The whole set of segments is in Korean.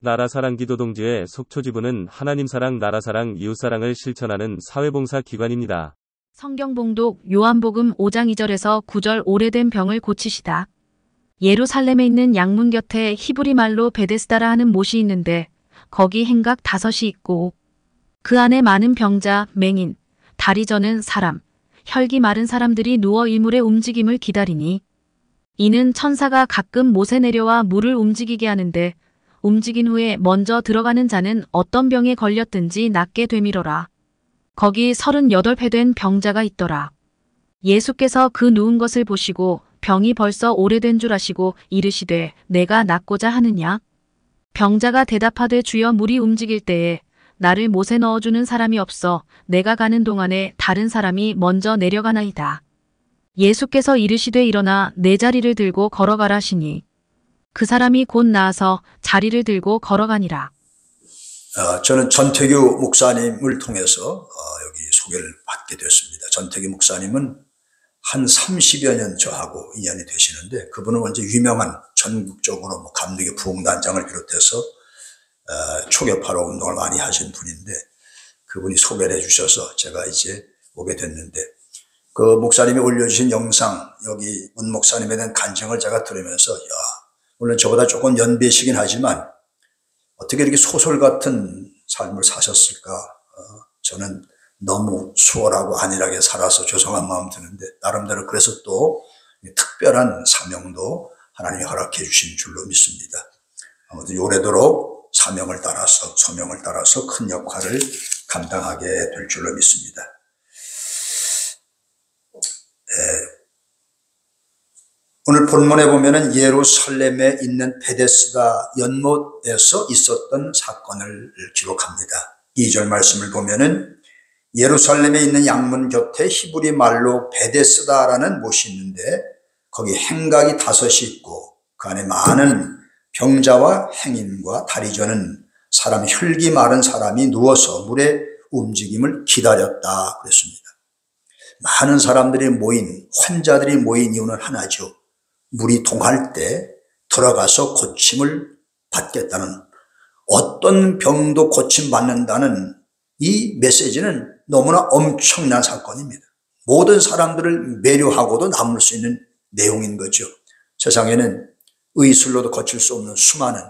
나라사랑 기도동지회 속초지부는 하나님사랑, 나라사랑, 이웃사랑을 실천하는 사회봉사 기관입니다. 성경봉독 요한복음 5장 2절에서 9절 오래된 병을 고치시다. 예루살렘에 있는 양문 곁에 히브리 말로 베데스다라 하는 못이 있는데 거기 행각 5이 있고 그 안에 많은 병자, 맹인, 다리 저는 사람, 혈기 마른 사람들이 누워 일물의 움직임을 기다리니 이는 천사가 가끔 못에 내려와 물을 움직이게 하는데 움직인 후에 먼저 들어가는 자는 어떤 병에 걸렸든지 낫게 되미러라. 거기 38회 된 병자가 있더라. 예수께서 그 누운 것을 보시고 병이 벌써 오래된 줄 아시고 이르시되 내가 낫고자 하느냐? 병자가 대답하되 주여 물이 움직일 때에 나를 못에 넣어주는 사람이 없어 내가 가는 동안에 다른 사람이 먼저 내려가나이다. 예수께서 이르시되 일어나 내 자리를 들고 걸어가라 하시니 그 사람이 곧 나아서 자리를 들고 걸어가니라. 저는 전태규 목사님을 통해서 여기 소개를 받게 됐습니다. 전태규 목사님은 한 30여 년 저하고 인연이 되시는데 그분은 먼저 유명한 전국적으로 감리교 부흥단장을 비롯해서 초교파로 운동을 많이 하신 분인데 그분이 소개를 해주셔서 제가 이제 오게 됐는데 그 목사님이 올려주신 영상 여기 문 목사님에 대한 간증을 제가 들으면서 물론 저보다 조금 연배시긴 하지만 어떻게 이렇게 소설 같은 삶을 사셨을까? 저는 너무 수월하고 안일하게 살아서 죄송한 마음 드는데 나름대로 그래서 또 특별한 사명도 하나님이 허락해 주신 줄로 믿습니다. 아무튼 오래도록 사명을 따라서 소명을 따라서 큰 역할을 감당하게 될 줄로 믿습니다. 오늘 본문에 보면은 예루살렘에 있는 베데스다 연못에서 있었던 사건을 기록합니다. 2절 말씀을 보면은 예루살렘에 있는 양문 곁에 히브리 말로 베데스다라는 못이 있는데 거기 행각이 5이 있고 그 안에 많은 병자와 행인과 다리 저는 사람 혈기 마른 사람이 누워서 물의 움직임을 기다렸다 그랬습니다. 많은 사람들이 모인 환자들이 모인 이유는 하나죠. 물이 동할 때 들어가서 고침을 받겠다는 어떤 병도 고침받는다는 이 메시지는 너무나 엄청난 사건입니다. 모든 사람들을 매료하고도 남을 수 있는 내용인 거죠. 세상에는 의술로도 고칠 수 없는 수많은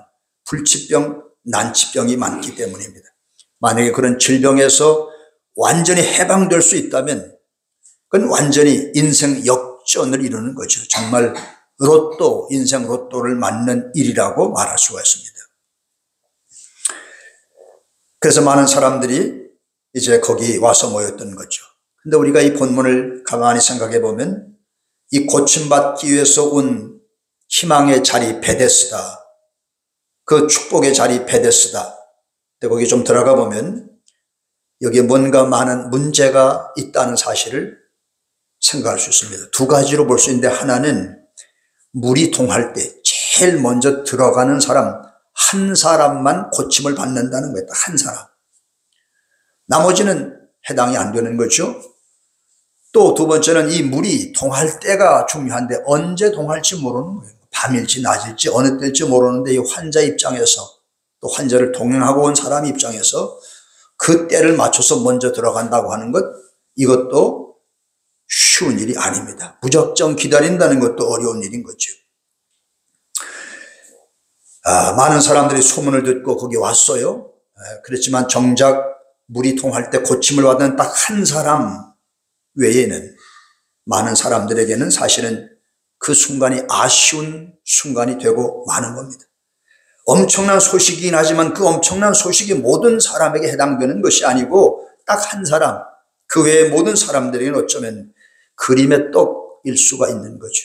불치병, 난치병이 많기 때문입니다. 만약에 그런 질병에서 완전히 해방될 수 있다면 그건 완전히 인생 역전을 이루는 거죠. 정말 로또, 인생 로또를 맞는 일이라고 말할 수가 있습니다. 그래서 많은 사람들이 이제 거기 와서 모였던 거죠. 근데 우리가 이 본문을 가만히 생각해 보면 이 고침받기 위해서 온 희망의 자리 베데스다, 그 축복의 자리 베데스다. 근데 거기 좀 들어가 보면 여기에 뭔가 많은 문제가 있다는 사실을 생각할 수 있습니다. 두 가지로 볼 수 있는데 하나는 물이 동할 때 제일 먼저 들어가는 사람 한 사람만 고침을 받는다는 거예요. 한 사람. 나머지는 해당이 안 되는 거죠. 또 두 번째는 이 물이 동할 때가 중요한데 언제 동할지 모르는 거예요. 밤일지 낮일지 어느 때일지 모르는데 이 환자 입장에서 또 환자를 동행하고 온 사람 입장에서 그 때를 맞춰서 먼저 들어간다고 하는 것 이것도 쉬운 일이 아닙니다. 무작정 기다린다는 것도 어려운 일인 거죠. 많은 사람들이 소문을 듣고 거기 왔어요. 그렇지만 정작 물이 통할 때 고침을 받는 딱 한 사람 외에는 많은 사람들에게는 사실은 그 순간이 아쉬운 순간이 되고 마는 겁니다. 엄청난 소식이긴 하지만 그 엄청난 소식이 모든 사람에게 해당되는 것이 아니고 딱 한 사람, 그 외의 모든 사람들에게는 어쩌면 그림의 떡일 수가 있는 거죠.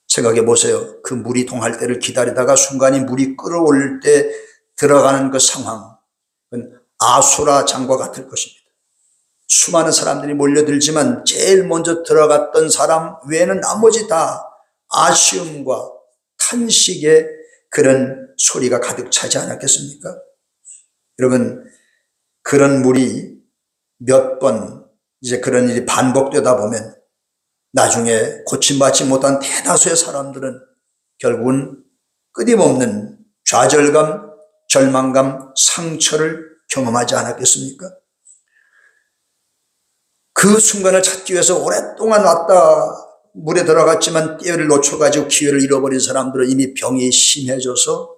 생각해 보세요. 그 물이 동할 때를 기다리다가 순간이 물이 끓어올릴 때 들어가는 그 상황, 그건 아수라 장과 같을 것입니다. 수많은 사람들이 몰려들지만 제일 먼저 들어갔던 사람 외에는 나머지 다 아쉬움과 탄식의 그런 소리가 가득 차지 않았겠습니까? 여러분, 그런 물이 몇 번 이제 그런 일이 반복되다 보면 나중에 고침받지 못한 대다수의 사람들은 결국은 끊임없는 좌절감, 절망감, 상처를 경험하지 않았겠습니까? 그 순간을 찾기 위해서 오랫동안 왔다 물에 들어갔지만 기회를 놓쳐가지고 기회를 잃어버린 사람들은 이미 병이 심해져서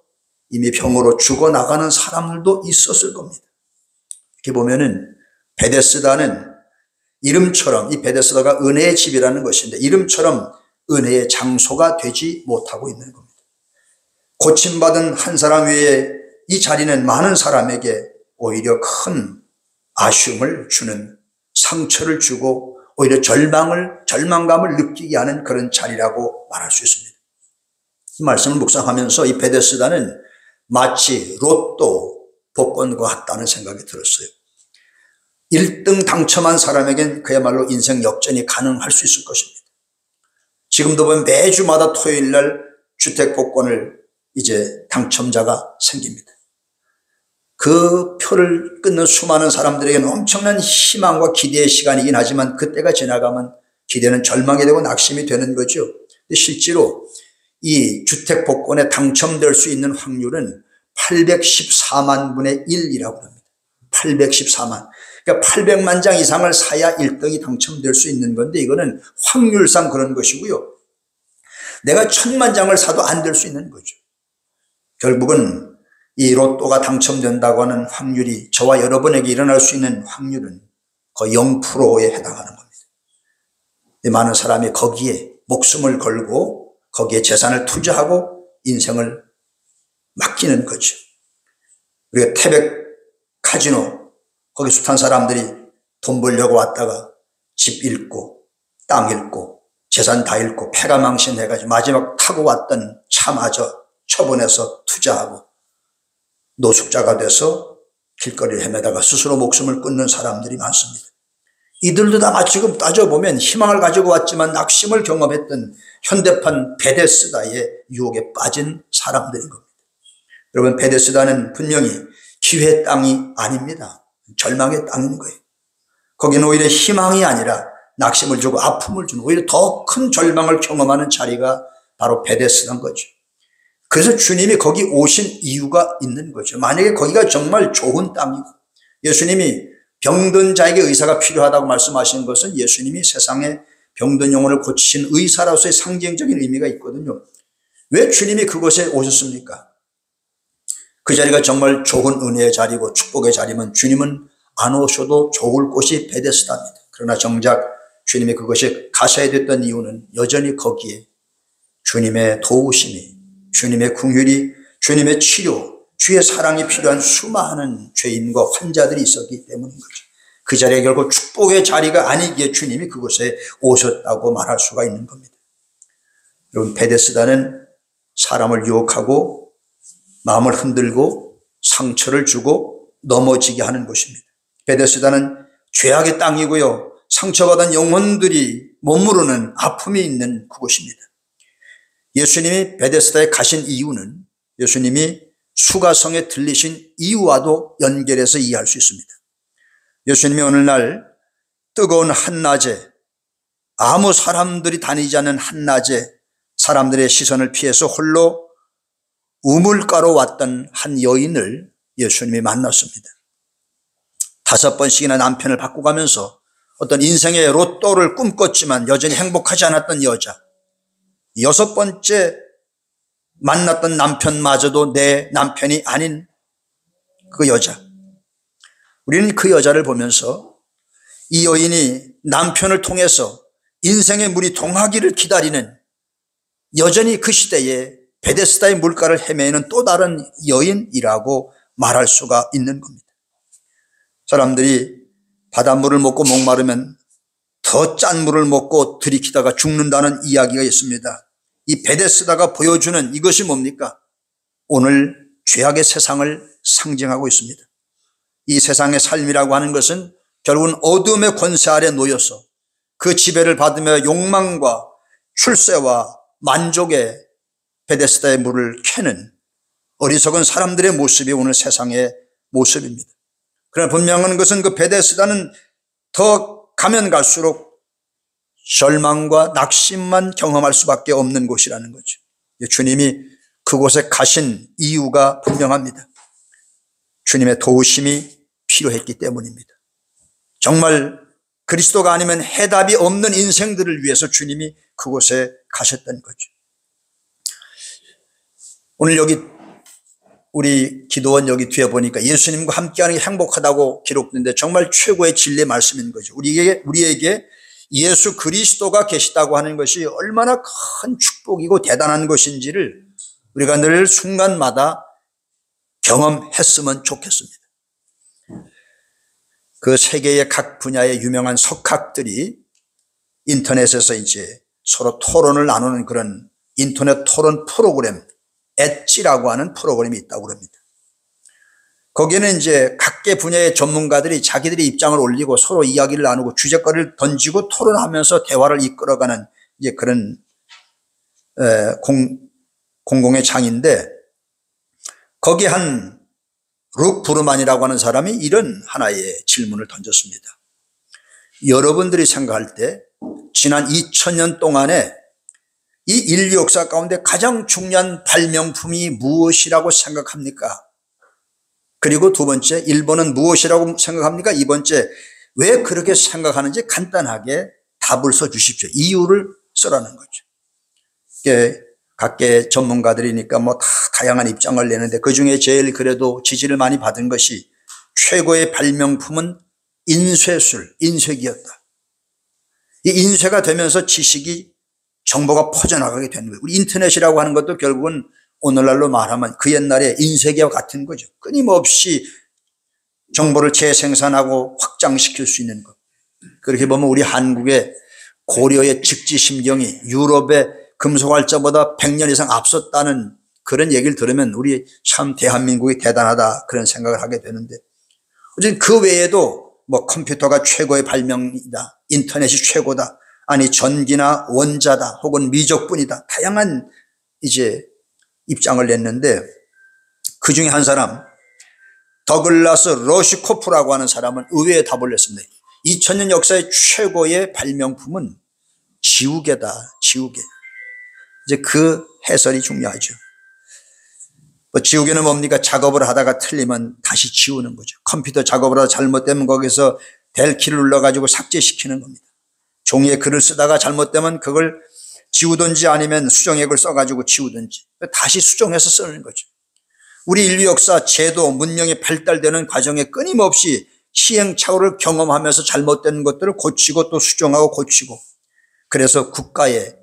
이미 병으로 죽어나가는 사람들도 있었을 겁니다. 이렇게 보면은 베데스다는 이름처럼, 이 베데스다가 은혜의 집이라는 것인데 이름처럼 은혜의 장소가 되지 못하고 있는 겁니다. 고침받은 한 사람 외에 이 자리는 많은 사람에게 오히려 큰 아쉬움을 주는, 상처를 주고 오히려 절망감을 느끼게 하는 그런 자리라고 말할 수 있습니다. 이 말씀을 묵상하면서 이 베데스다는 마치 로또 복권과 같다는 생각이 들었어요. 1등 당첨한 사람에겐 그야말로 인생 역전이 가능할 수 있을 것입니다. 지금도 보면 매주마다 토요일 날 주택 복권을 이제 당첨자가 생깁니다. 그 표를 끊는 수많은 사람들에게는 엄청난 희망과 기대의 시간이긴 하지만 그때가 지나가면 기대는 절망이 되고 낙심이 되는 거죠. 근데 실제로 이 주택 복권에 당첨될 수 있는 확률은 814만 분의 1이라고 합니다. 814만. 그러니까 800만 장 이상을 사야 1등이 당첨될 수 있는 건데 이거는 확률상 그런 것이고요. 내가 1000만 장을 사도 안 될 수 있는 거죠. 결국은 이 로또가 당첨된다고 하는 확률이 저와 여러분에게 일어날 수 있는 확률은 거의 0%에 해당하는 겁니다. 많은 사람이 거기에 목숨을 걸고 거기에 재산을 투자하고 인생을 맡기는 거죠. 우리가 태백 카지노 거기 숱한 사람들이 돈 벌려고 왔다가 집 잃고 땅 잃고 재산 다 잃고 패가망신해가지고 마지막 타고 왔던 차마저 처분해서 투자하고 노숙자가 돼서 길거리를 헤매다가 스스로 목숨을 끊는 사람들이 많습니다. 이들도 다 지금 따져보면 희망을 가지고 왔지만 낙심을 경험했던 현대판 베데스다의 유혹에 빠진 사람들인 겁니다. 여러분, 베데스다는 분명히 기회의 땅이 아닙니다. 절망의 땅인 거예요. 거기는 오히려 희망이 아니라 낙심을 주고 아픔을 주는 오히려 더 큰 절망을 경험하는 자리가 바로 베데스다인 거죠. 그래서 주님이 거기 오신 이유가 있는 거죠. 만약에 거기가 정말 좋은 땅이고 예수님이 병든 자에게 의사가 필요하다고 말씀하신 것은 예수님이 세상에 병든 영혼을 고치신 의사로서의 상징적인 의미가 있거든요. 왜 주님이 그곳에 오셨습니까? 그 자리가 정말 좋은 은혜의 자리고 축복의 자리면 주님은 안 오셔도 좋을 곳이 베데스다입니다. 그러나 정작 주님이 그것이 가셔야 됐던 이유는 여전히 거기에 주님의 도우심이, 주님의 긍휼이, 주님의 치료, 주의 사랑이 필요한 수많은 죄인과 환자들이 있었기 때문인 거죠. 그 자리에 결국 축복의 자리가 아니기에 주님이 그곳에 오셨다고 말할 수가 있는 겁니다. 여러분, 베데스다는 사람을 유혹하고 마음을 흔들고 상처를 주고 넘어지게 하는 곳입니다. 베데스다는 죄악의 땅이고요. 상처받은 영혼들이 머무르는 아픔이 있는 그곳입니다. 예수님이 베데스다에 가신 이유는 예수님이 수가성에 들리신 이유와도 연결해서 이해할 수 있습니다. 예수님이 어느 날 뜨거운 한낮에 아무 사람들이 다니지 않는 한낮에 사람들의 시선을 피해서 홀로 우물가로 왔던 한 여인을 예수님이 만났습니다. 5번씩이나 남편을 바꿔가면서 어떤 인생의 로또를 꿈꿨지만 여전히 행복하지 않았던 여자, 6번째 만났던 남편마저도 내 남편이 아닌 그 여자. 우리는 그 여자를 보면서 이 여인이 남편을 통해서 인생의 물이 동하기를 기다리는, 여전히 그 시대에 베데스다의 물가를 헤매는 또 다른 여인이라고 말할 수가 있는 겁니다. 사람들이 바닷물을 먹고 목마르면 더 짠 물을 먹고 들이키다가 죽는다는 이야기가 있습니다. 이 베데스다가 보여주는 이것이 뭡니까? 오늘 죄악의 세상을 상징하고 있습니다. 이 세상의 삶이라고 하는 것은 결국은 어둠의 권세 아래 놓여서 그 지배를 받으며 욕망과 출세와 만족의 베데스다의 물을 캐는 어리석은 사람들의 모습이 오늘 세상의 모습입니다. 그러나 분명한 것은 그 베데스다는 더 가면 갈수록 절망과 낙심만 경험할 수밖에 없는 곳이라는 거죠. 주님이 그곳에 가신 이유가 분명합니다. 주님의 도우심이 필요했기 때문입니다. 정말 그리스도가 아니면 해답이 없는 인생들을 위해서 주님이 그곳에 가셨던 거죠. 오늘 여기 우리 기도원 여기 뒤에 보니까 예수님과 함께하는 게 행복하다고 기록되는데 정말 최고의 진리의 말씀인 거죠. 우리에게 예수 그리스도가 계시다고 하는 것이 얼마나 큰 축복이고 대단한 것인지를 우리가 늘 순간마다 경험했으면 좋겠습니다. 그 세계의 각 분야의 유명한 석학들이 인터넷에서 이제 서로 토론을 나누는 그런 인터넷 토론 프로그램, 엣지라고 하는 프로그램이 있다고 합니다. 거기에는 이제 각계 분야의 전문가들이 자기들의 입장을 올리고 서로 이야기를 나누고 주제거리를 던지고 토론하면서 대화를 이끌어가는 이제 그런 공공의 장인데, 거기 한 룩 부르만이라고 하는 사람이 이런 하나의 질문을 던졌습니다. 여러분들이 생각할 때 지난 2000년 동안에 이 인류 역사 가운데 가장 중요한 발명품이 무엇이라고 생각합니까? 그리고 두 번째, 1번은 무엇이라고 생각합니까? 2번째, 왜 그렇게 생각하는지 간단하게 답을 써주십시오. 이유를 써라는 거죠. 이게 각계 전문가들이니까 뭐 다 다양한 입장을 내는데 그중에 제일 그래도 지지를 많이 받은 것이 최고의 발명품은 인쇄기였다. 이 인쇄가 되면서 지식이, 정보가 퍼져나가게 되는 거예요. 우리 인터넷이라고 하는 것도 결국은 오늘날로 말하면 그 옛날에 인쇄기와 같은 거죠. 끊임없이 정보를 재생산하고 확장시킬 수 있는 것. 그렇게 보면 우리 한국의 고려의 직지심경이 유럽의 금속활자보다 100년 이상 앞섰다는 그런 얘기를 들으면 우리 참 대한민국이 대단하다 그런 생각을 하게 되는데, 어쨌든 그 외에도 뭐 컴퓨터가 최고의 발명이다, 인터넷이 최고다, 아니 전기나 원자다, 혹은 미적분이다, 다양한 이제 입장을 냈는데, 그 중에 한 사람 더글라스 러시코프라고 하는 사람은 의외의 답을 냈습니다. 2000년 역사의 최고의 발명품은 지우개다, 지우개. 이제 그 해설이 중요하죠. 뭐 지우개는 뭡니까? 작업을 하다가 틀리면 다시 지우는 거죠. 컴퓨터 작업을 하다 잘못되면 거기서 델키를 눌러가지고 삭제시키는 겁니다. 종이에 글을 쓰다가 잘못되면 그걸 지우든지 아니면 수정액을 써가지고 지우든지 다시 수정해서 쓰는 거죠. 우리 인류 역사, 제도, 문명이 발달되는 과정에 끊임없이 시행착오를 경험하면서 잘못된 것들을 고치고 또 수정하고 고치고, 그래서 국가의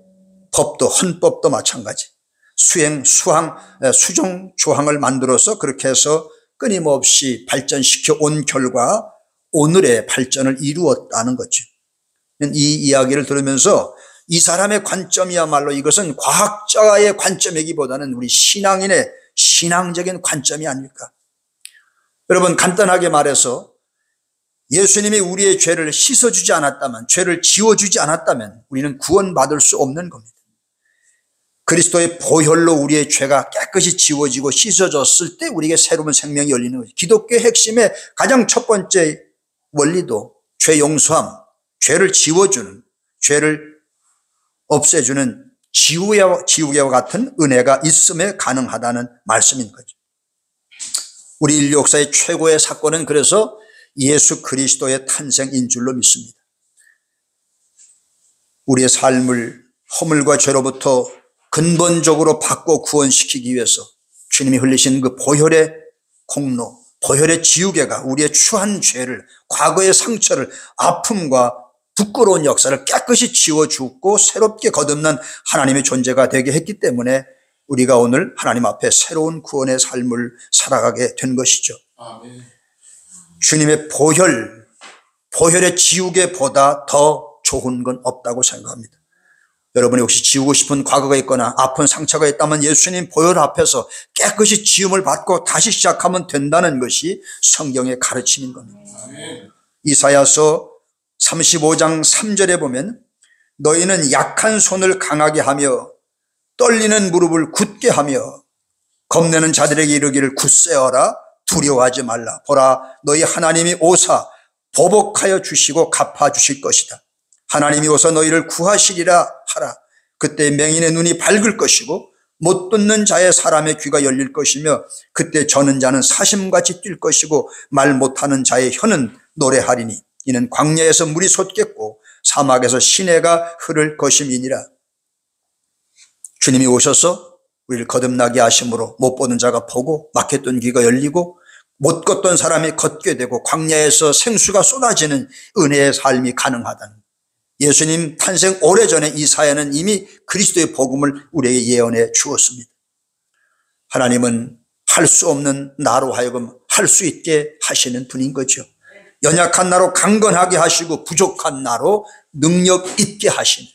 법도, 헌법도 마찬가지, 수정 조항을 만들어서 그렇게 해서 끊임없이 발전시켜 온 결과 오늘의 발전을 이루었다는 거죠. 이 이야기를 들으면서 이 사람의 관점이야말로 이것은 과학자의 관점이기보다는 우리 신앙인의 신앙적인 관점이 아닐까. 여러분, 간단하게 말해서 예수님이 우리의 죄를 씻어주지 않았다면, 죄를 지워주지 않았다면 우리는 구원받을 수 없는 겁니다. 그리스도의 보혈로 우리의 죄가 깨끗이 지워지고 씻어졌을 때 우리에게 새로운 생명이 열리는 거죠. 기독교의 핵심의 가장 첫 번째 원리도 죄 용서함, 죄를 지워주는, 죄를 없애주는 지우개와 같은 은혜가 있음에 가능하다는 말씀인 거죠. 우리 인류 역사의 최고의 사건은 그래서 예수 그리스도의 탄생인 줄로 믿습니다. 우리의 삶을 허물과 죄로부터 근본적으로 바꿔 구원시키기 위해서 주님이 흘리신 그 보혈의 공로, 보혈의 지우개가 우리의 추한 죄를, 과거의 상처를, 아픔과 부끄러운 역사를 깨끗이 지워주고 새롭게 거듭난 하나님의 존재가 되게 했기 때문에 우리가 오늘 하나님 앞에 새로운 구원의 삶을 살아가게 된 것이죠. 아멘. 주님의 보혈의 지우개보다 더 좋은 건 없다고 생각합니다. 여러분이 혹시 지우고 싶은 과거가 있거나 아픈 상처가 있다면 예수님 보혈 앞에서 깨끗이 지음을 받고 다시 시작하면 된다는 것이 성경의 가르침인 겁니다. 아멘. 이사야서 35장 3절에 보면 너희는 약한 손을 강하게 하며 떨리는 무릎을 굳게 하며 겁내는 자들에게 이르기를 굳세어라, 두려워하지 말라. 보라, 너희 하나님이 오사 보복하여 주시고 갚아주실 것이다. 하나님이 오사 너희를 구하시리라 하라. 그때 맹인의 눈이 밝을 것이고 못 듣는 자의 사람의 귀가 열릴 것이며 그때 저는 자는 사심같이 뛸 것이고 말 못하는 자의 혀는 노래하리니 이는 광야에서 물이 솟겠고 사막에서 시내가 흐를 것임이니라. 주님이 오셔서 우리를 거듭나게 하심으로 못 보는 자가 보고 막혔던 귀가 열리고 못 걷던 사람이 걷게 되고 광야에서 생수가 쏟아지는 은혜의 삶이 가능하다는, 예수님 탄생 오래전에 이 사회는 이미 그리스도의 복음을 우리에게 예언해 주었습니다. 하나님은 할 수 없는 나로 하여금 할 수 있게 하시는 분인 거죠. 연약한 나로 강건하게 하시고 부족한 나로 능력 있게 하시는,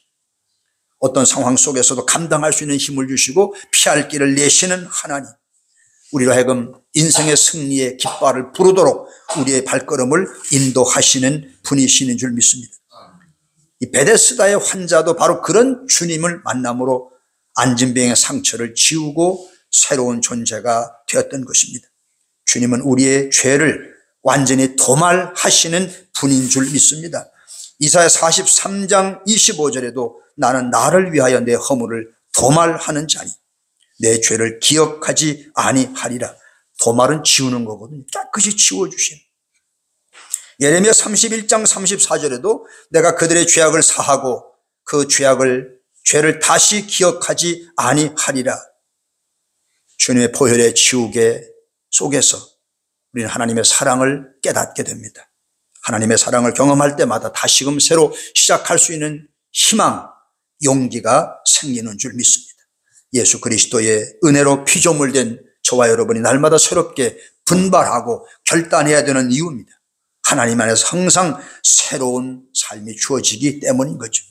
어떤 상황 속에서도 감당할 수 있는 힘을 주시고 피할 길을 내시는 하나님, 우리로 하여금 인생의 승리의 깃발을 부르도록 우리의 발걸음을 인도하시는 분이시는 줄 믿습니다. 이 베데스다의 환자도 바로 그런 주님을 만남으로 안진병의 상처를 지우고 새로운 존재가 되었던 것입니다. 주님은 우리의 죄를 완전히 도말하시는 분인 줄 믿습니다. 이사야 43장 25절에도 나는 나를 위하여 내 허물을 도말하는 자니 내 죄를 기억하지 아니하리라. 도말은 지우는 거거든요. 깨끗이 지워주시는. 예레미야 31장 34절에도 내가 그들의 죄악을 사하고 그 죄를 다시 기억하지 아니하리라. 주님의 보혈의 지우개 속에서 우리는 하나님의 사랑을 깨닫게 됩니다. 하나님의 사랑을 경험할 때마다 다시금 새로 시작할 수 있는 희망, 용기가 생기는 줄 믿습니다. 예수 그리스도의 은혜로 피조물된 저와 여러분이 날마다 새롭게 분발하고 결단해야 되는 이유입니다. 하나님 안에서 항상 새로운 삶이 주어지기 때문인 거죠.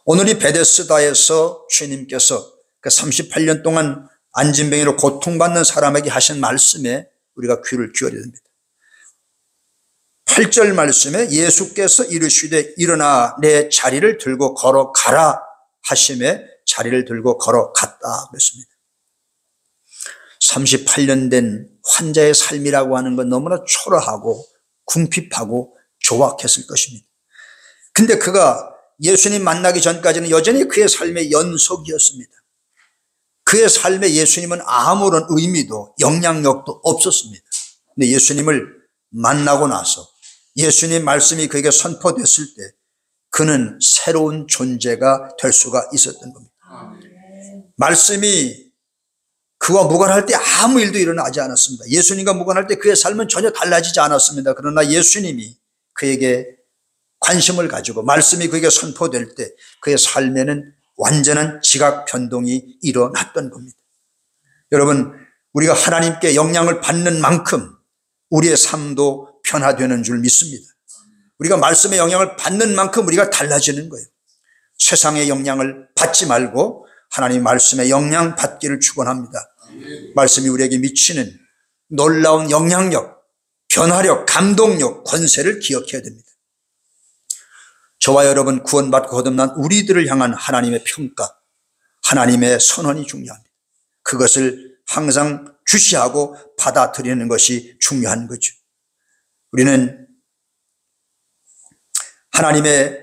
오늘 이 베데스다에서 주님께서 그 38년 동안 안진병으로 고통받는 사람에게 하신 말씀에 우리가 귀를 기울여야 됩니다. 8절 말씀에 예수께서 이르시되 일어나 내 자리를 들고 걸어가라 하심에 자리를 들고 걸어갔다 그랬습니다. 38년 된 환자의 삶이라고 하는 건 너무나 초라하고 궁핍하고 조악했을 것입니다. 근데 그가 예수님 만나기 전까지는 여전히 그의 삶의 연속이었습니다. 그의 삶에 예수님은 아무런 의미도 영향력도 없었습니다. 근데 예수님을 만나고 나서 예수님 말씀이 그에게 선포됐을 때 그는 새로운 존재가 될 수가 있었던 겁니다. 말씀이 그와 무관할 때 아무 일도 일어나지 않았습니다. 예수님과 무관할 때 그의 삶은 전혀 달라지지 않았습니다. 그러나 예수님이 그에게 관심을 가지고 말씀이 그에게 선포될 때 그의 삶에는 완전한 지각 변동이 일어났던 겁니다. 여러분, 우리가 하나님께 영향을 받는 만큼 우리의 삶도 변화되는 줄 믿습니다. 우리가 말씀의 영향을 받는 만큼 우리가 달라지는 거예요. 세상의 영향을 받지 말고 하나님 말씀의 영향 받기를 축원합니다. 말씀이 우리에게 미치는 놀라운 영향력, 변화력, 감동력, 권세를 기억해야 됩니다. 저와 여러분 구원받고 거듭난 우리들을 향한 하나님의 평가, 하나님의 선언이 중요합니다. 그것을 항상 주시하고 받아들이는 것이 중요한 거죠. 우리는 하나님의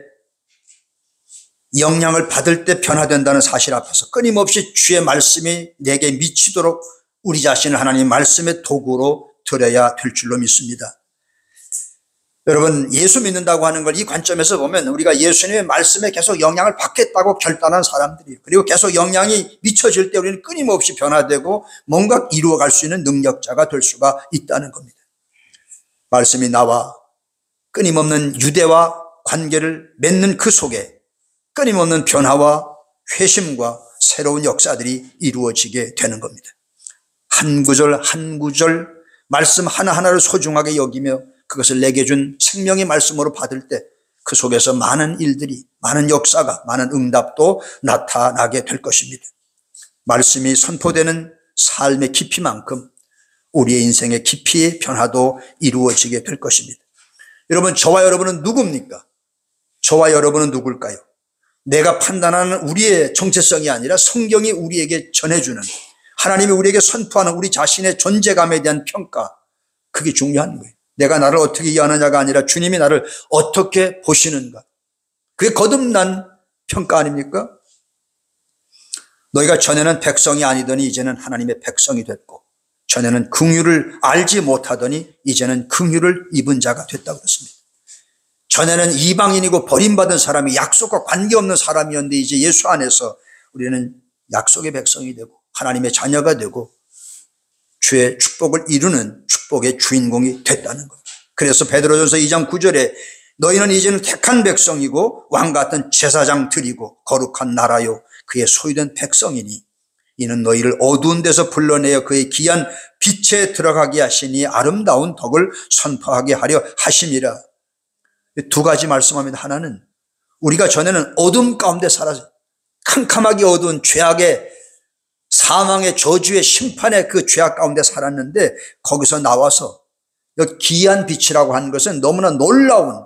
영향을 받을 때 변화된다는 사실 앞에서 끊임없이 주의 말씀이 내게 미치도록 우리 자신을 하나님의 말씀의 도구로 드려야 될 줄로 믿습니다. 여러분, 예수 믿는다고 하는 걸 이 관점에서 보면 우리가 예수님의 말씀에 계속 영향을 받겠다고 결단한 사람들이에요. 그리고 계속 영향이 미쳐질 때 우리는 끊임없이 변화되고 뭔가 이루어갈 수 있는 능력자가 될 수가 있다는 겁니다. 말씀이 나와 끊임없는 유대와 관계를 맺는 그 속에 끊임없는 변화와 회심과 새로운 역사들이 이루어지게 되는 겁니다. 한 구절 한 구절 말씀 하나하나를 소중하게 여기며 그것을 내게 준 생명의 말씀으로 받을 때 그 속에서 많은 일들이, 많은 역사가, 많은 응답도 나타나게 될 것입니다. 말씀이 선포되는 삶의 깊이만큼 우리의 인생의 깊이의 변화도 이루어지게 될 것입니다. 여러분, 저와 여러분은 누굽니까? 저와 여러분은 누굴까요? 내가 판단하는 우리의 정체성이 아니라 성경이 우리에게 전해주는, 하나님이 우리에게 선포하는 우리 자신의 존재감에 대한 평가, 그게 중요한 거예요. 내가 나를 어떻게 이해하느냐가 아니라 주님이 나를 어떻게 보시는가. 그게 거듭난 평가 아닙니까? 너희가 전에는 백성이 아니더니 이제는 하나님의 백성이 됐고 전에는 긍휼을 알지 못하더니 이제는 긍휼을 입은 자가 됐다고 그랬습니다. 전에는 이방인이고 버림받은 사람이 약속과 관계없는 사람이었는데 이제 예수 안에서 우리는 약속의 백성이 되고 하나님의 자녀가 되고 주의 축복을 이루는 축복의 주인공이 됐다는 겁니다. 그래서 베드로전서 2장 9절에 너희는 이제는 택한 백성이고 왕같은 제사장들이고 거룩한 나라요 그의 소유된 백성이니 이는 너희를 어두운 데서 불러내어 그의 귀한 빛에 들어가게 하시니 아름다운 덕을 선포하게 하려 하심이라. 두 가지 말씀합니다. 하나는 우리가 전에는 어둠 가운데 살아서 캄캄하게 어두운 죄악의 사망의 저주의 심판의 그 죄악 가운데 살았는데 거기서 나와서 귀한 빛이라고 하는 것은 너무나 놀라운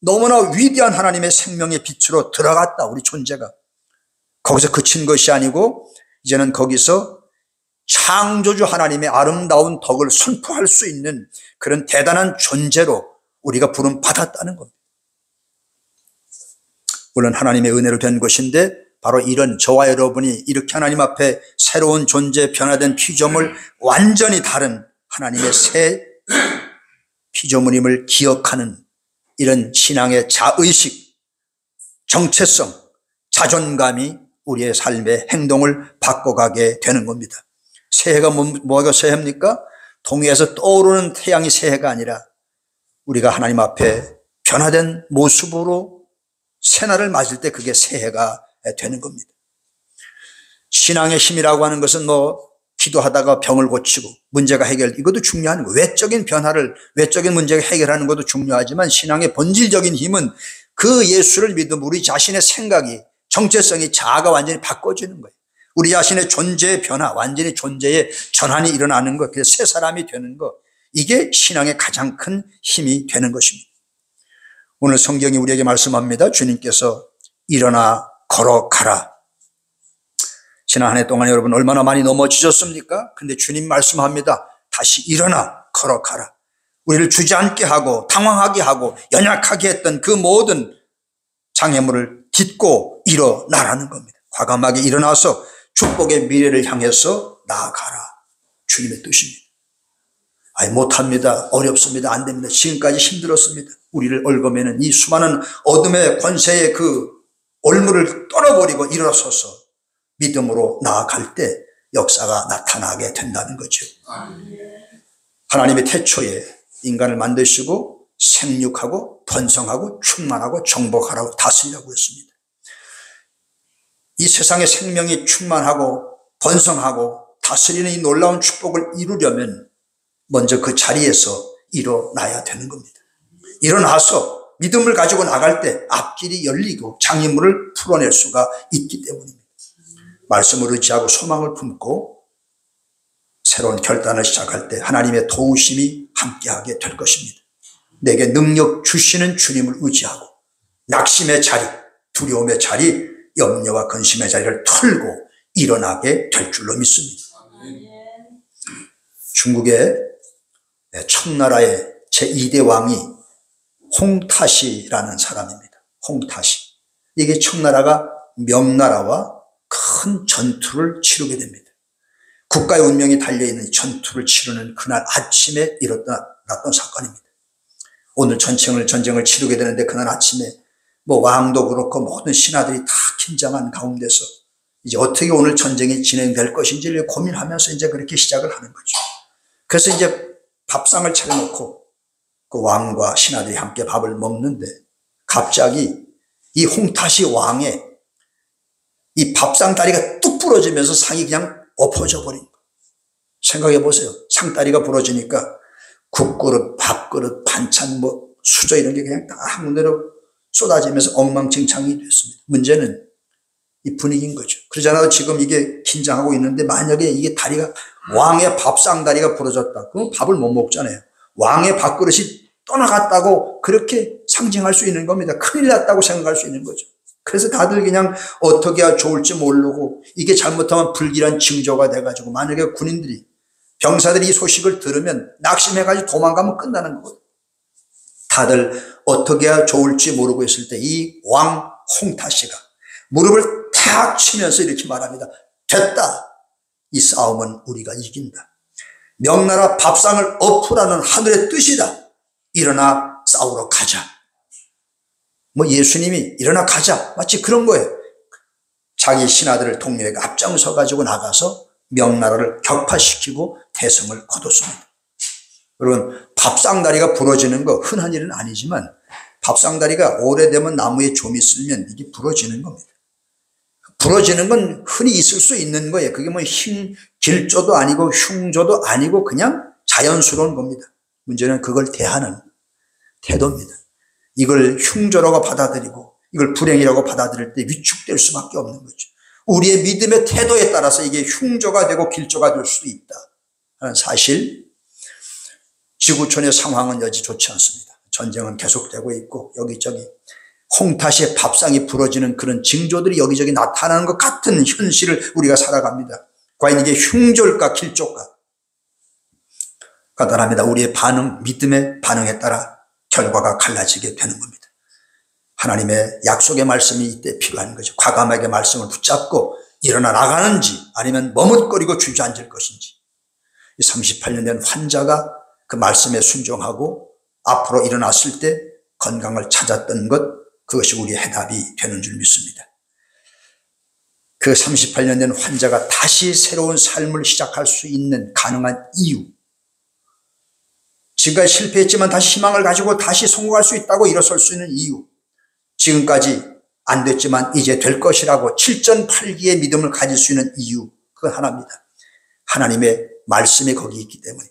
너무나 위대한 하나님의 생명의 빛으로 들어갔다. 우리 존재가 거기서 그친 것이 아니고 이제는 거기서 창조주 하나님의 아름다운 덕을 선포할 수 있는 그런 대단한 존재로 우리가 부름 받았다는 겁니다. 물론 하나님의 은혜로 된 것인데 바로 이런 저와 여러분이 이렇게 하나님 앞에 새로운 존재 변화된 피조물 완전히 다른 하나님의 새 피조물임을 기억하는 이런 신앙의 자의식, 정체성, 자존감이 우리의 삶의 행동을 바꿔가게 되는 겁니다. 새해가 뭐가 새해입니까? 동해에서 떠오르는 태양이 새해가 아니라 우리가 하나님 앞에 변화된 모습으로 새날을 맞을 때 그게 새해가 되는 겁니다. 신앙의 힘이라고 하는 것은 기도하다가 병을 고치고 문제가 이것도 중요한 거예요. 외적인 변화를, 외적인 문제를 해결하는 것도 중요하지만 신앙의 본질적인 힘은 그 예수를 믿음 우리 자신의 생각이, 정체성이, 자아가 완전히 바꿔지는 거예요. 우리 자신의 존재의 변화, 완전히 존재의 전환이 일어나는 것, 그래서 새 사람이 되는 것, 이게 신앙의 가장 큰 힘이 되는 것입니다. 오늘 성경이 우리에게 말씀합니다. 주님께서 일어나 걸어가라. 지난 한 해 동안 여러분 얼마나 많이 넘어지셨습니까? 근데 주님 말씀합니다. 다시 일어나 걸어가라. 우리를 주저앉게 하고 당황하게 하고 연약하게 했던 그 모든 장애물을 딛고 일어나라는 겁니다. 과감하게 일어나서 축복의 미래를 향해서 나아가라. 주님의 뜻입니다. 못합니다. 어렵습니다. 안 됩니다. 지금까지 힘들었습니다. 우리를 얽어매는 이 수많은 어둠의 권세의 그 올무를 떨어버리고 일어서서 믿음으로 나아갈 때 역사가 나타나게 된다는 거죠. 하나님의 태초에 인간을 만드시고 생육하고 번성하고 충만하고 정복하라고 다스리라고 했습니다. 이 세상에 생명이 충만하고 번성하고 다스리는 이 놀라운 축복을 이루려면 먼저 그 자리에서 일어나야 되는 겁니다. 일어나서 믿음을 가지고 나갈 때 앞길이 열리고 장애물을 풀어낼 수가 있기 때문입니다. 말씀을 의지하고 소망을 품고 새로운 결단을 시작할 때 하나님의 도우심이 함께하게 될 것입니다. 내게 능력 주시는 주님을 의지하고 낙심의 자리, 두려움의 자리, 염려와 근심의 자리를 털고 일어나게 될 줄로 믿습니다. 중국의 청나라의 제2대 왕이 홍타시라는 사람입니다. 홍타시. 이게 청나라가 명나라와 큰 전투를 치르게 됩니다. 국가의 운명이 달려있는 전투를 치르는 그날 아침에 일어났던 사건입니다. 오늘 전쟁을 치르게 되는데 그날 아침에 왕도 그렇고 모든 신하들이 다 긴장한 가운데서 이제 어떻게 오늘 전쟁이 진행될 것인지를 고민하면서 이제 그렇게 시작을 하는 거죠. 그래서 이제 밥상을 차려놓고 그 왕과 신하들이 함께 밥을 먹는데 갑자기 이 홍타시 왕의 이 밥상 다리가 뚝 부러지면서 상이 그냥 엎어져 버린 거예요. 생각해 보세요. 상다리가 부러지니까 국그릇, 밥그릇, 반찬, 수저 이런 게 그냥 다 한 군데로 쏟아지면서 엉망진창이 됐습니다. 문제는 이 분위기인 거죠. 그러잖아요. 지금 이게 긴장하고 있는데 만약에 이게 다리가 왕의 밥상 다리가 부러졌다. 그럼 밥을 못 먹잖아요. 왕의 밥그릇이 떠나갔다고 그렇게 상징할 수 있는 겁니다. 큰일 났다고 생각할 수 있는 거죠. 그래서 다들 그냥 어떻게 해야 좋을지 모르고 이게 잘못하면 불길한 징조가 돼가지고 만약에 군인들이 병사들이 이 소식을 들으면 낙심해가지고 도망가면 끝나는 거거든요. 다들 어떻게 해야 좋을지 모르고 있을 때 이 왕 홍타시가 무릎을 탁 치면서 이렇게 말합니다. 됐다. 이 싸움은 우리가 이긴다. 명나라 밥상을 엎으라는 하늘의 뜻이다. 일어나 싸우러 가자. 뭐 예수님이 일어나 가자. 마치 그런 거예요. 자기 신하들을 동료에게 앞장서 가지고 나가서 명나라를 격파시키고 대성을 거뒀습니다. 여러분, 밥상다리가 부러지는 거 흔한 일은 아니지만 밥상다리가 오래되면 나무에 좀이 쓸면 이게 부러지는 겁니다. 부러지는 건 흔히 있을 수 있는 거예요. 그게 뭐 길조도 아니고 흉조도 아니고 그냥 자연스러운 겁니다. 문제는 그걸 대하는 태도입니다. 이걸 흉조라고 받아들이고 이걸 불행이라고 받아들일 때 위축될 수밖에 없는 거죠. 우리의 믿음의 태도에 따라서 이게 흉조가 되고 길조가 될 수도 있다 하는 사실. 지구촌의 상황은 여지 좋지 않습니다. 전쟁은 계속되고 있고 여기저기 홍탓에 밥상이 부러지는 그런 징조들이 여기저기 나타나는 것 같은 현실을 우리가 살아갑니다. 과연 이게 흉조일까 길조일까? 간단합니다. 우리의 반응, 믿음의 반응에 따라 결과가 갈라지게 되는 겁니다. 하나님의 약속의 말씀이 이때 필요한 거죠. 과감하게 말씀을 붙잡고 일어나 나가는지 아니면 머뭇거리고 주저앉을 것인지. 이 38년 된 환자가 그 말씀에 순종하고 앞으로 일어났을 때 건강을 찾았던 것, 그것이 우리의 해답이 되는 줄 믿습니다. 그 38년 된 환자가 다시 새로운 삶을 시작할 수 있는 가능한 이유, 지금까지 실패했지만 다시 희망을 가지고 다시 성공할 수 있다고 일어설 수 있는 이유, 지금까지 안 됐지만 이제 될 것이라고 7전8기의 믿음을 가질 수 있는 이유, 그건 하나입니다. 하나님의 말씀이 거기 있기 때문에,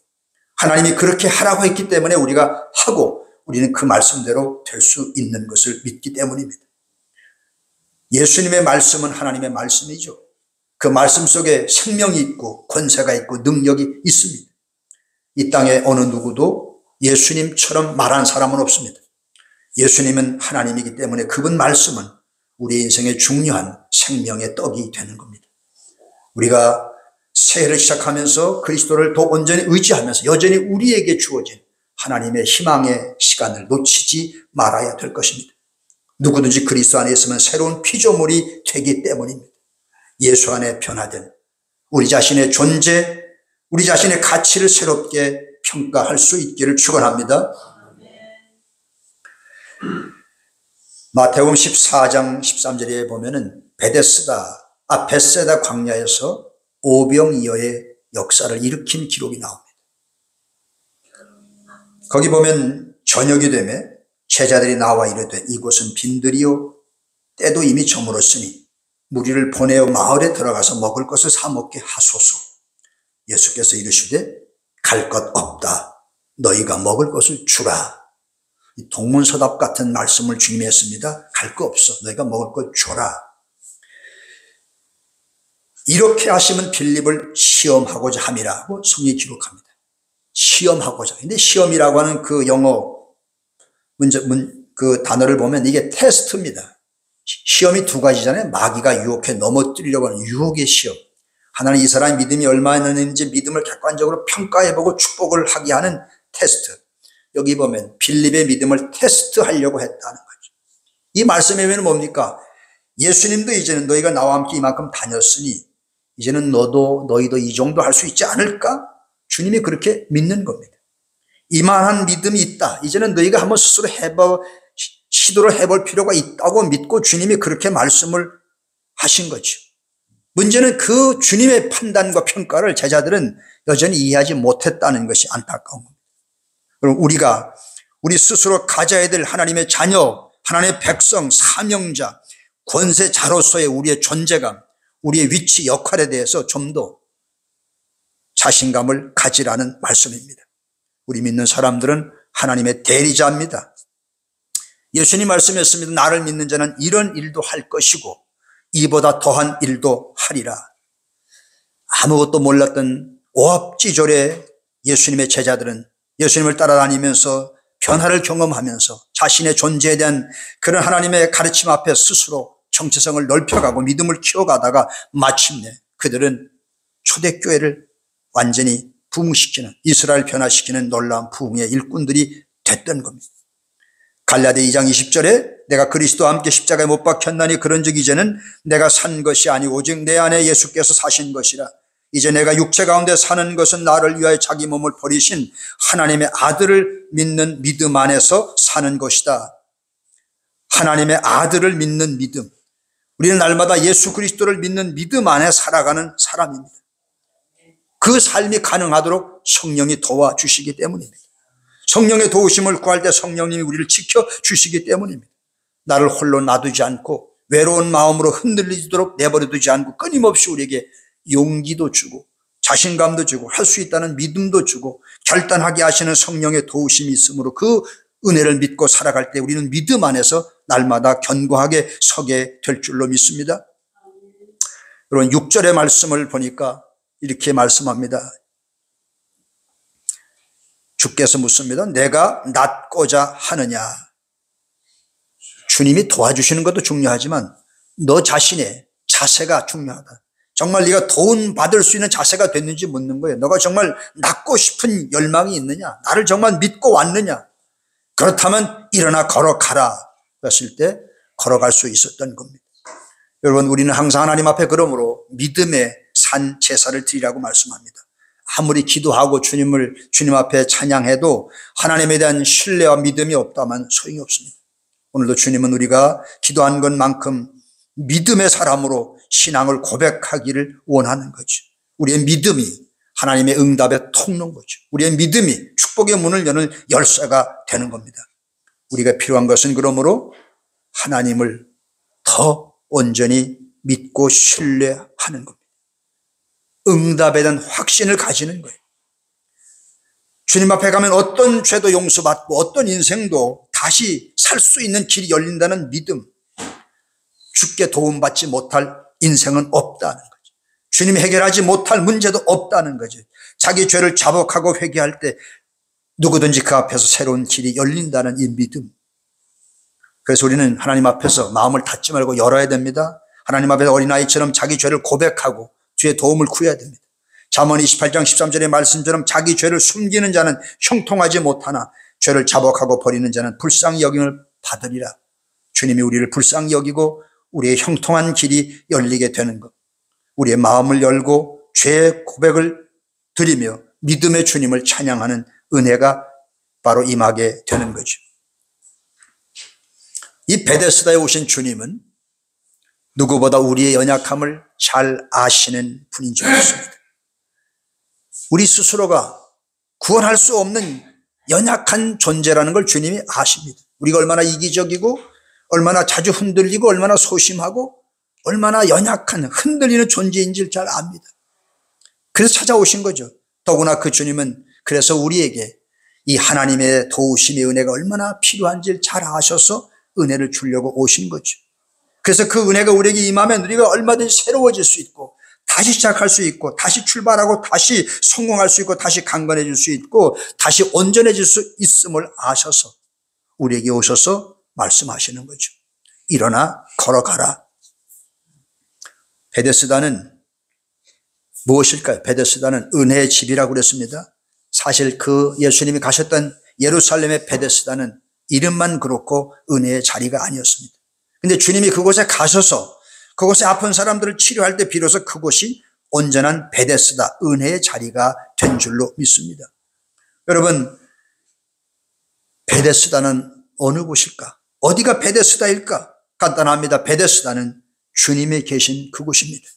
하나님이 그렇게 하라고 했기 때문에 우리가 하고 우리는 그 말씀대로 될 수 있는 것을 믿기 때문입니다. 예수님의 말씀은 하나님의 말씀이죠. 그 말씀 속에 생명이 있고 권세가 있고 능력이 있습니다. 이 땅에 어느 누구도 예수님처럼 말한 사람은 없습니다. 예수님은 하나님이기 때문에 그분 말씀은 우리 인생의 중요한 생명의 떡이 되는 겁니다. 우리가 새해를 시작하면서 그리스도를 더 온전히 의지하면서 여전히 우리에게 주어진 하나님의 희망의 시간을 놓치지 말아야 될 것입니다. 누구든지 그리스도 안에 있으면 새로운 피조물이 되기 때문입니다. 예수 안에 변화된 우리 자신의 존재, 우리 자신의 가치를 새롭게 평가할 수 있기를 축원합니다. 마태복음 14장 13절에 보면은 베세다 광야에서 오병이어의 역사를 일으킨 기록이 나옵니다. 거기 보면 저녁이 되매 제자들이 나와 이르되 이곳은 빈들이요 때도 이미 저물었으니 무리를 보내어 마을에 들어가서 먹을 것을 사 먹게 하소서. 예수께서 이르시되 갈 것 없다. 너희가 먹을 것을 주라. 동문서답 같은 말씀을 주님이 했습니다. 갈 거 없어. 너희가 먹을 것 줘라. 이렇게 하시면 빌립을 시험하고자 함이라고 성경이 기록합니다. 시험하고자. 근데 시험이라고 하는 그 영어 그 단어를 보면 이게 테스트입니다. 시험이 두 가지잖아요. 마귀가 유혹해 넘어뜨리려고 하는 유혹의 시험. 하나는 이 사람의 믿음이 얼마나 있는지 믿음을 객관적으로 평가해보고 축복을 하게 하는 테스트. 여기 보면 빌립의 믿음을 테스트하려고 했다는 거죠. 이 말씀에 보면 뭡니까? 예수님도 이제는 너희가 나와 함께 이만큼 다녔으니 이제는 너희도 이 정도 할 수 있지 않을까? 주님이 그렇게 믿는 겁니다. 이만한 믿음이 있다. 이제는 너희가 한번 스스로 시도를 해볼 필요가 있다고 믿고 주님이 그렇게 말씀을 하신 거죠. 문제는 그 주님의 판단과 평가를 제자들은 여전히 이해하지 못했다는 것이 안타까운 겁니다. 그럼 우리 스스로 가져야 될 하나님의 자녀, 하나님의 백성, 사명자, 권세자로서의 우리의 존재감, 우리의 위치, 역할에 대해서 좀 더 자신감을 가지라는 말씀입니다. 우리 믿는 사람들은 하나님의 대리자입니다. 예수님 말씀했습니다. 나를 믿는 자는 이런 일도 할 것이고 이보다 더한 일도 하리라. 아무것도 몰랐던 오합지졸의 예수님의 제자들은 예수님을 따라다니면서 변화를 경험하면서 자신의 존재에 대한 그런 하나님의 가르침 앞에 스스로 정체성을 넓혀가고 믿음을 키워가다가 마침내 그들은 초대교회를 완전히 부흥시키는, 이스라엘 변화시키는 놀라운 부흥의 일꾼들이 됐던 겁니다. 갈라디아 2장 20절에 내가 그리스도와 함께 십자가에 못 박혔나니 그런즉 이제는 내가 산 것이 아니 오직 내 안에 예수께서 사신 것이라. 이제 내가 육체 가운데 사는 것은 나를 위하여 자기 몸을 버리신 하나님의 아들을 믿는 믿음 안에서 사는 것이다. 하나님의 아들을 믿는 믿음. 우리는 날마다 예수 그리스도를 믿는 믿음 안에 살아가는 사람입니다. 그 삶이 가능하도록 성령이 도와주시기 때문입니다. 성령의 도우심을 구할 때 성령님이 우리를 지켜주시기 때문입니다. 나를 홀로 놔두지 않고 외로운 마음으로 흔들리도록 내버려두지 않고 끊임없이 우리에게 용기도 주고 자신감도 주고 할 수 있다는 믿음도 주고 결단하게 하시는 성령의 도우심이 있으므로 그 은혜를 믿고 살아갈 때 우리는 믿음 안에서 날마다 견고하게 서게 될 줄로 믿습니다. 여러분 6절의 말씀을 보니까 이렇게 말씀합니다. 주께서 묻습니다. 내가 낫고자 하느냐. 주님이 도와주시는 것도 중요하지만 너 자신의 자세가 중요하다. 정말 네가 도움받을 수 있는 자세가 됐는지 묻는 거예요. 너가 정말 낫고 싶은 열망이 있느냐. 나를 정말 믿고 왔느냐. 그렇다면 일어나 걸어가라 했을 때 걸어갈 수 있었던 겁니다. 여러분 우리는 항상 하나님 앞에 그러므로 믿음의 산 제사를 드리라고 말씀합니다. 아무리 기도하고 주님 앞에 찬양해도 하나님에 대한 신뢰와 믿음이 없다면 소용이 없습니다. 오늘도 주님은 우리가 기도한 것만큼 믿음의 사람으로 신앙을 고백하기를 원하는 거죠. 우리의 믿음이 하나님의 응답의 통로인 거죠. 우리의 믿음이 축복의 문을 여는 열쇠가 되는 겁니다. 우리가 필요한 것은 그러므로 하나님을 더 온전히 믿고 신뢰하는 겁니다. 응답에 대한 확신을 가지는 거예요. 주님 앞에 가면 어떤 죄도 용서받고 어떤 인생도 다시 살 수 있는 길이 열린다는 믿음. 주께 도움받지 못할 인생은 없다는 거죠. 주님이 해결하지 못할 문제도 없다는 거죠. 자기 죄를 자복하고 회개할 때 누구든지 그 앞에서 새로운 길이 열린다는 이 믿음. 그래서 우리는 하나님 앞에서 마음을 닫지 말고 열어야 됩니다. 하나님 앞에서 어린아이처럼 자기 죄를 고백하고 주의 도움을 구해야 됩니다. 잠언 28장 13절의 말씀처럼 자기 죄를 숨기는 자는 형통하지 못하나 죄를 자복하고 버리는 자는 불쌍히 여김을 받으리라. 주님이 우리를 불쌍히 여기고 우리의 형통한 길이 열리게 되는 것. 우리의 마음을 열고 죄의 고백을 드리며 믿음의 주님을 찬양하는 은혜가 바로 임하게 되는 거죠. 이 베데스다에 오신 주님은 누구보다 우리의 연약함을 잘 아시는 분인 줄 믿습니다. 우리 스스로가 구원할 수 없는 연약한 존재라는 걸 주님이 아십니다. 우리가 얼마나 이기적이고 얼마나 자주 흔들리고 얼마나 소심하고 얼마나 연약한 흔들리는 존재인지를 잘 압니다. 그래서 찾아오신 거죠. 더구나 그 주님은 그래서 우리에게 이 하나님의 도우심의 은혜가 얼마나 필요한지를 잘 아셔서 은혜를 주려고 오신 거죠. 그래서 그 은혜가 우리에게 임하면 우리가 얼마든지 새로워질 수 있고 다시 시작할 수 있고 다시 출발하고 다시 성공할 수 있고 다시 강건해질 수 있고 다시 온전해질 수 있음을 아셔서 우리에게 오셔서 말씀하시는 거죠. 일어나 걸어가라. 베데스다는 무엇일까요? 베데스다는 은혜의 집이라고 그랬습니다. 사실 그 예수님이 가셨던 예루살렘의 베데스다는 이름만 그렇고 은혜의 자리가 아니었습니다. 근데 주님이 그곳에 가셔서 그곳에 아픈 사람들을 치료할 때 비로소 그곳이 온전한 베데스다, 은혜의 자리가 된 줄로 믿습니다. 여러분, 베데스다는 어느 곳일까? 어디가 베데스다일까? 간단합니다. 베데스다는 주님이 계신 그곳입니다.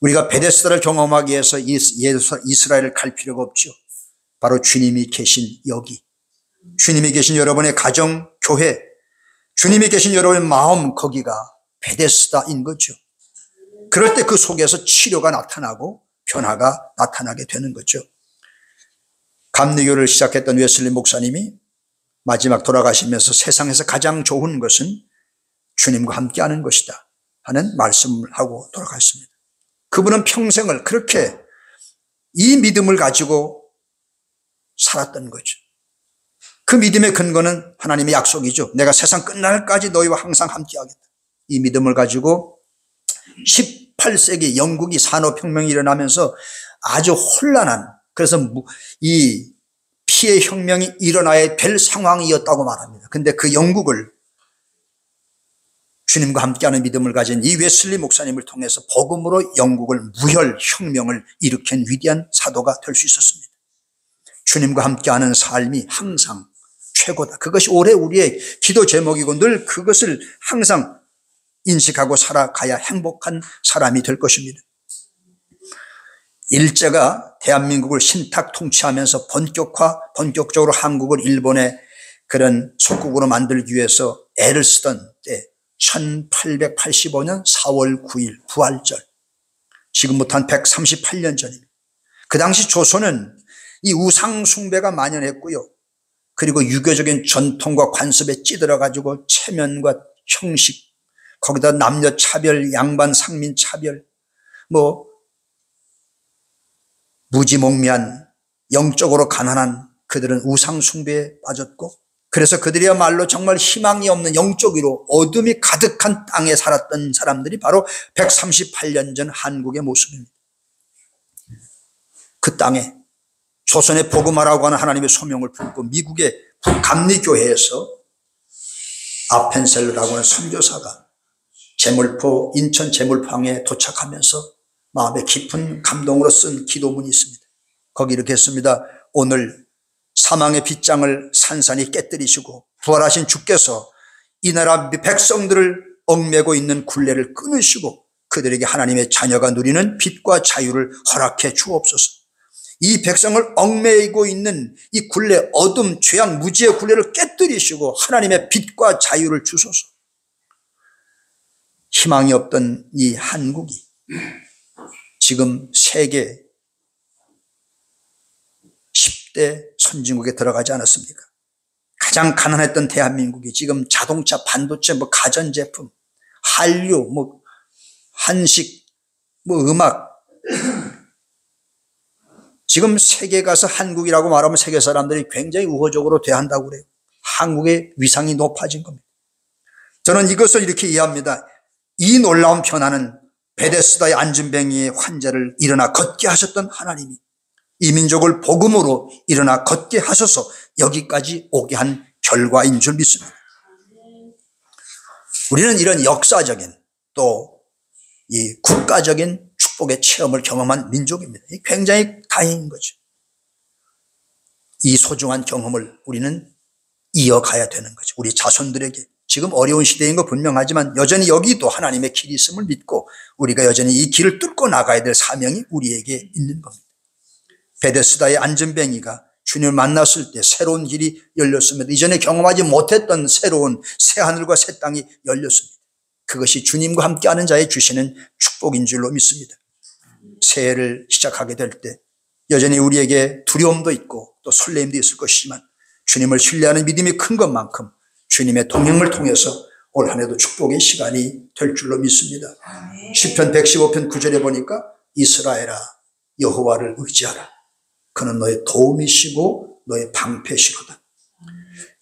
우리가 베데스다를 경험하기 위해서 이스라엘을 갈 필요가 없죠. 바로 주님이 계신 여기, 주님이 계신 여러분의 가정, 교회, 주님이 계신 여러분의 마음, 거기가 베데스다인 거죠. 그럴 때 그 속에서 치료가 나타나고 변화가 나타나게 되는 거죠. 감리교를 시작했던 웨슬리 목사님이 마지막 돌아가시면서 세상에서 가장 좋은 것은 주님과 함께하는 것이다 하는 말씀을 하고 돌아갔습니다. 그분은 평생을 그렇게 이 믿음을 가지고 살았던 거죠. 그 믿음의 근거는 하나님의 약속이죠. 내가 세상 끝날까지 너희와 항상 함께하겠다. 이 믿음을 가지고 18세기 영국이 산업혁명이 일어나면서 아주 혼란한, 그래서 이 피해 혁명이 일어나야 될 상황이었다고 말합니다. 근데 그 영국을 주님과 함께하는 믿음을 가진 이 웨슬리 목사님을 통해서 복음으로 영국을 무혈 혁명을 일으킨 위대한 사도가 될 수 있었습니다. 주님과 함께하는 삶이 항상 최고다. 그것이 올해 우리의 기도 제목이고 늘 그것을 항상 인식하고 살아가야 행복한 사람이 될 것입니다. 일제가 대한민국을 신탁 통치하면서 본격적으로 한국을 일본의 그런 속국으로 만들기 위해서 애를 쓰던 때 1885년 4월 9일 부활절, 지금부터 한 138년 전입니다. 그 당시 조선은 이 우상 숭배가 만연했고요. 그리고 유교적인 전통과 관습에 찌들어가지고 체면과 형식, 거기다 남녀 차별, 양반 상민 차별, 무지몽매한 영적으로 가난한 그들은 우상 숭배에 빠졌고, 그래서 그들이야말로 정말 희망이 없는 영적으로 어둠이 가득한 땅에 살았던 사람들이 바로 138년 전 한국의 모습입니다. 그 땅에 조선의 복음화라고 하는 하나님의 소명을 품고 미국의 감리교회에서 아펜셀러라고 하는 선교사가 인천 제물포항에 도착하면서 마음에 깊은 감동으로 쓴 기도문이 있습니다. 거기 이렇게 했습니다. 오늘 사망의 빗장을 산산히 깨뜨리시고 부활하신 주께서 이 나라 백성들을 얽매고 있는 굴레를 끊으시고 그들에게 하나님의 자녀가 누리는 빛과 자유를 허락해 주옵소서. 이 백성을 얽매이고 있는 이 굴레, 어둠, 죄악, 무지의 굴레를 깨뜨리시고 하나님의 빛과 자유를 주소서. 희망이 없던 이 한국이 지금 세계 10대 선진국에 들어가지 않았습니까? 가장 가난했던 대한민국이 지금 자동차, 반도체, 가전제품, 한류, 한식, 음악, 지금 세계 가서 한국이라고 말하면 세계 사람들이 굉장히 우호적으로 대한다고 그래요. 한국의 위상이 높아진 겁니다. 저는 이것을 이렇게 이해합니다. 이 놀라운 변화는 베데스다의 안진뱅이의 환자를 일어나 걷게 하셨던 하나님이 이 민족을 복음으로 일어나 걷게 하셔서 여기까지 오게 한 결과인 줄 믿습니다. 우리는 이런 역사적인 또 이 국가적인 축복의 체험을 경험한 민족입니다. 굉장히 다행인 거죠. 이 소중한 경험을 우리는 이어가야 되는 거죠. 우리 자손들에게. 지금 어려운 시대인 거 분명하지만 여전히 여기도 하나님의 길이 있음을 믿고 우리가 여전히 이 길을 뚫고 나가야 될 사명이 우리에게 있는 겁니다. 베데스다의 안전뱅이가 주님을 만났을 때 새로운 길이 열렸습니다. 이전에 경험하지 못했던 새로운 새하늘과 새 땅이 열렸습니다. 그것이 주님과 함께하는 자에 주시는 축복인 줄로 믿습니다. 새해를 시작하게 될 때 여전히 우리에게 두려움도 있고 또 설렘도 있을 것이지만 주님을 신뢰하는 믿음이 큰 것만큼 주님의 동행을 통해서 올 한 해도 축복의 시간이 될 줄로 믿습니다. 시편 115편 9절에 보니까 이스라엘아 여호와를 의지하라. 그는 너의 도움이시고 너의 방패시로다.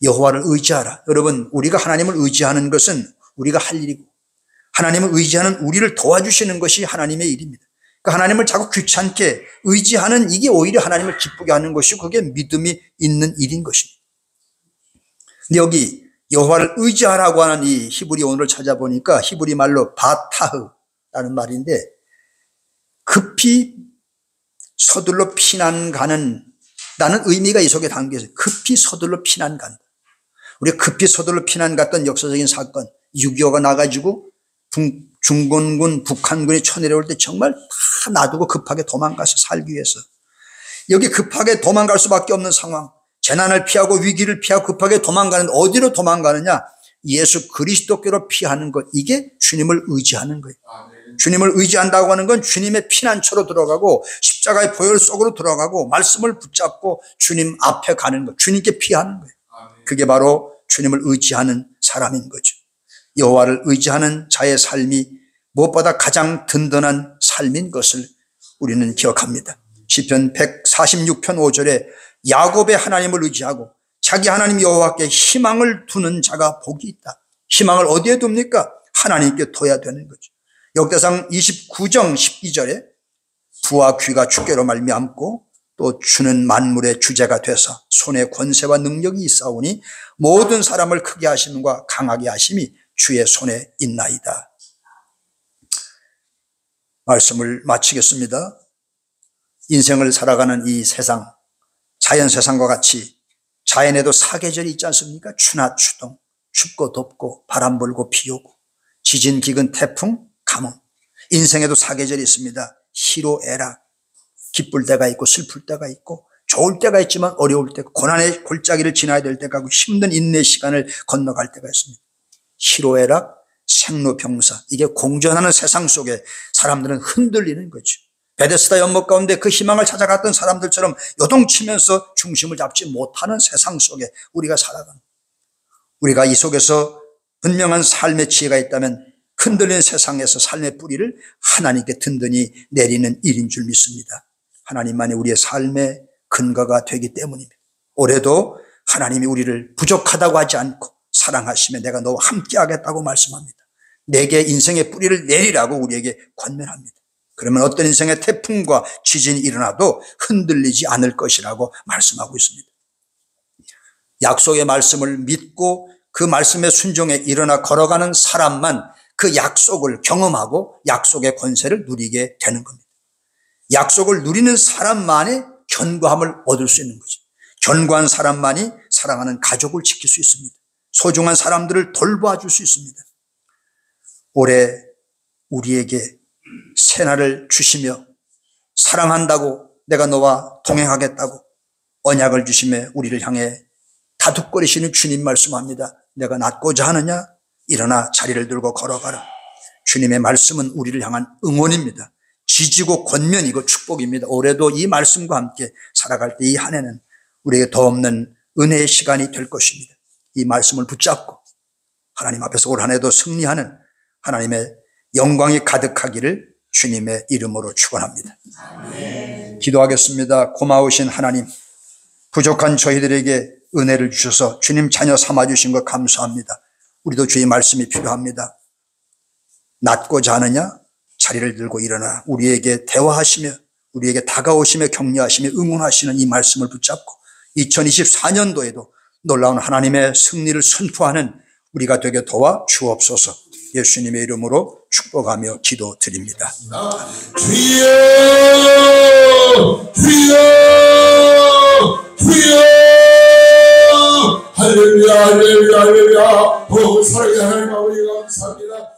여호와를 의지하라. 여러분, 우리가 하나님을 의지하는 것은 우리가 할 일이고 하나님을 의지하는 우리를 도와주시는 것이 하나님의 일입니다. 그러니까 하나님을 자꾸 귀찮게 의지하는 이게 오히려 하나님을 기쁘게 하는 것이고 그게 믿음이 있는 일인 것입니다. 근데 여기 여호와를 의지하라고 하는 이 히브리 오늘을 찾아보니까 히브리 말로 바타흐라는 말인데 급히 서둘러 피난 가는 라는 의미가 이 속에 담겨 있어요. 급히 서둘러 피난 간다. 우리가 급히 서둘러 피난 갔던 역사적인 사건 6.25가 나가지고 중공군, 북한군이 쳐내려올 때 정말 다 놔두고 급하게 도망가서 살기 위해서 여기 급하게 도망갈 수밖에 없는 상황, 재난을 피하고 위기를 피하고 급하게 도망가는 어디로 도망가느냐? 예수 그리스도께로 피하는 것, 이게 주님을 의지하는 거예요. 주님을 의지한다고 하는 건 주님의 피난처로 들어가고 십자가의 보혈 속으로 들어가고 말씀을 붙잡고 주님 앞에 가는 것, 주님께 피하는 거예요. 그게 바로 주님을 의지하는 사람인 거죠. 여호와를 의지하는 자의 삶이 무엇보다 가장 든든한 삶인 것을 우리는 기억합니다. 시편 146편 5절에 야곱의 하나님을 의지하고 자기 하나님 여호와께 희망을 두는 자가 복이 있다. 희망을 어디에 둡니까? 하나님께 둬야 되는 거죠. 역대상 29장 12절에 부와 귀가 주께로 말미암고 또 주는 만물의 주제가 되사 손에 권세와 능력이 있사오니 모든 사람을 크게 하심과 강하게 하심이 주의 손에 있나이다. 말씀을 마치겠습니다. 인생을 살아가는 이 세상, 자연 세상과 같이 자연에도 사계절이 있지 않습니까? 추나 추동, 춥고 덥고 바람 불고 비 오고 지진, 기근, 태풍, 가뭄. 인생에도 사계절이 있습니다. 희로애락, 기쁠 때가 있고 슬플 때가 있고 좋을 때가 있지만 어려울 때, 고난의 골짜기를 지나야 될 때가 있고 힘든 인내 시간을 건너갈 때가 있습니다. 희로애락, 생로병사, 이게 공존하는 세상 속에 사람들은 흔들리는 거죠. 베데스다 연못 가운데 그 희망을 찾아갔던 사람들처럼 요동치면서 중심을 잡지 못하는 세상 속에 우리가 살아가는, 우리가 이 속에서 분명한 삶의 지혜가 있다면 흔들리는 세상에서 삶의 뿌리를 하나님께 든든히 내리는 일인 줄 믿습니다. 하나님만이 우리의 삶의 근거가 되기 때문입니다. 올해도 하나님이 우리를 부족하다고 하지 않고 사랑하시며 내가 너와 함께 하겠다고 말씀합니다. 내게 인생의 뿌리를 내리라고 우리에게 권면합니다. 그러면 어떤 인생의 태풍과 지진이 일어나도 흔들리지 않을 것이라고 말씀하고 있습니다. 약속의 말씀을 믿고 그 말씀에 순종해 일어나 걸어가는 사람만 그 약속을 경험하고 약속의 권세를 누리게 되는 겁니다. 약속을 누리는 사람만의 견고함을 얻을 수 있는 거죠. 견고한 사람만이 사랑하는 가족을 지킬 수 있습니다. 소중한 사람들을 돌봐줄 수 있습니다. 올해 우리에게 새날을 주시며 사랑한다고, 내가 너와 동행하겠다고 언약을 주시며 우리를 향해 다독거리시는 주님 말씀합니다. 내가 낫고자 하느냐? 일어나 자리를 들고 걸어가라. 주님의 말씀은 우리를 향한 응원입니다. 지지고 권면이고 축복입니다. 올해도 이 말씀과 함께 살아갈 때 이 한 해는 우리에게 더 없는 은혜의 시간이 될 것입니다. 이 말씀을 붙잡고 하나님 앞에서 올 한 해도 승리하는 하나님의 영광이 가득하기를 주님의 이름으로 축원합니다. 기도하겠습니다. 고마우신 하나님, 부족한 저희들에게 은혜를 주셔서 주님 자녀 삼아주신 것 감사합니다. 우리도 주의 말씀이 필요합니다. 낫고자 하느냐? 자리를 들고 일어나 우리에게 대화하시며 우리에게 다가오시며 격려하시며 응원하시는 이 말씀을 붙잡고 2024년도에도 놀라운 하나님의 승리를 선포하는 우리가 되게 도와 주옵소서. 예수님의 이름으로 축복하며 기도드립니다. 주여 주여 주여 할렐루야 할렐루야 할렐루야. 사랑의 하나님 아버지 감사합니다.